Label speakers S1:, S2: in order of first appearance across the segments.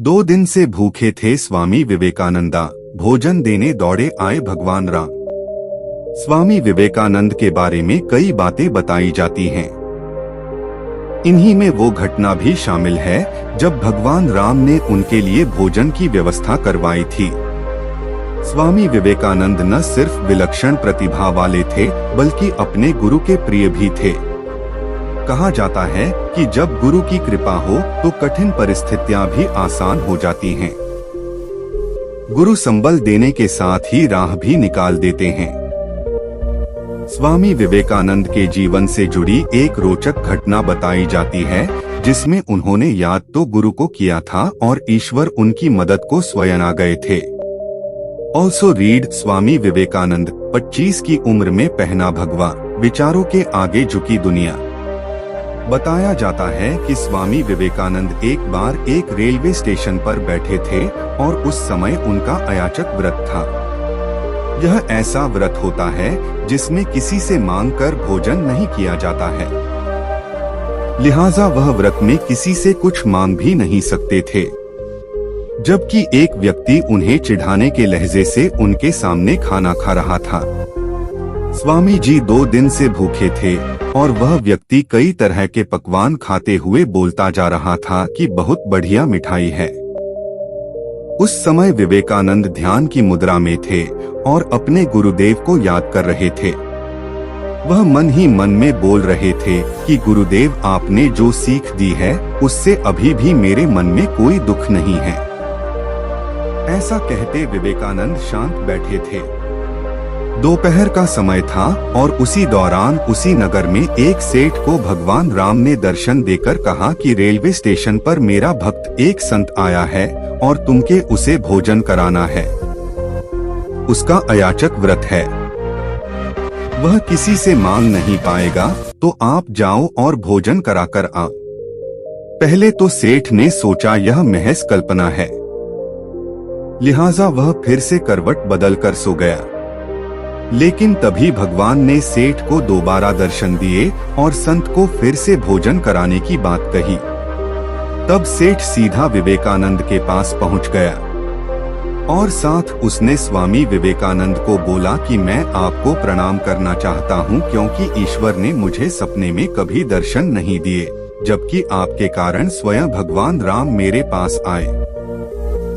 S1: 2 दिन से भूखे थे स्वामी विवेकानंदा, भोजन देने दौड़े आए भगवान राम। स्वामी विवेकानंद के बारे में कई बातें बताई जाती हैं। इन्हीं में वो घटना भी शामिल है जब भगवान राम ने उनके लिए भोजन की व्यवस्था करवाई थी। स्वामी विवेकानंद न सिर्फ विलक्षण प्रतिभा वाले थे बल्कि अपने गुरु के प्रिय भी थे। कहा जाता है कि जब गुरु की कृपा हो तो कठिन परिस्थितियां भी आसान हो जाती हैं। गुरु संबल देने के साथ ही राह भी निकाल देते हैं। स्वामी विवेकानंद के जीवन से जुड़ी एक रोचक घटना बताई जाती है, जिसमें उन्होंने याद तो गुरु को किया था और ईश्वर उनकी मदद को स्वयं आ गए थे। ऑल्सो रीड स्वामी विवेकानंद 25 की उम्र में पहना भगवा, विचारों के आगे झुकी दुनिया। बताया जाता है कि स्वामी विवेकानंद एक बार एक रेलवे स्टेशन पर बैठे थे और उस समय उनका अयाचक व्रत था। यह ऐसा व्रत होता है जिसमें किसी से मांग कर भोजन नहीं किया जाता है, लिहाजा वह व्रत में किसी से कुछ मांग भी नहीं सकते थे। जबकि एक व्यक्ति उन्हें चिढ़ाने के लहजे से उनके सामने खाना खा रहा था। स्वामी जी 2 दिन से भूखे थे और वह व्यक्ति कई तरह के पकवान खाते हुए बोलता जा रहा था कि बहुत बढ़िया मिठाई है। उस समय विवेकानंद ध्यान की मुद्रा में थे और अपने गुरुदेव को याद कर रहे थे। वह मन ही मन में बोल रहे थे कि गुरुदेव, आपने जो सीख दी है उससे अभी भी मेरे मन में कोई दुख नहीं है। ऐसा कहते विवेकानंद शांत बैठे थे। दोपहर का समय था और उसी दौरान उसी नगर में एक सेठ को भगवान राम ने दर्शन देकर कहा कि रेलवे स्टेशन पर मेरा भक्त एक संत आया है और तुमके उसे भोजन कराना है। उसका अयाचक व्रत है, वह किसी से मांग नहीं पाएगा, तो आप जाओ और भोजन कराकर आओ। पहले तो सेठ ने सोचा यह महज कल्पना है, लिहाजा वह फिर से करवट बदल कर सो गया। लेकिन तभी भगवान ने सेठ को दोबारा दर्शन दिए और संत को फिर से भोजन कराने की बात कही। तब सेठ सीधा विवेकानंद के पास पहुंच गया और साथ उसने स्वामी विवेकानंद को बोला कि मैं आपको प्रणाम करना चाहता हूं, क्योंकि ईश्वर ने मुझे सपने में कभी दर्शन नहीं दिए, जबकि आपके कारण स्वयं भगवान राम मेरे पास आए।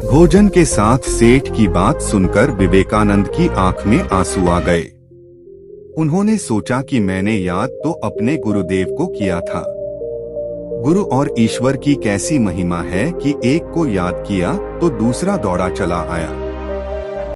S1: भोजन के साथ सेठ की बात सुनकर विवेकानंद की आंख में आंसू आ गए। उन्होंने सोचा कि मैंने याद तो अपने गुरुदेव को किया था। गुरु और ईश्वर की कैसी महिमा है कि एक को याद किया तो दूसरा दौड़ा चला आया।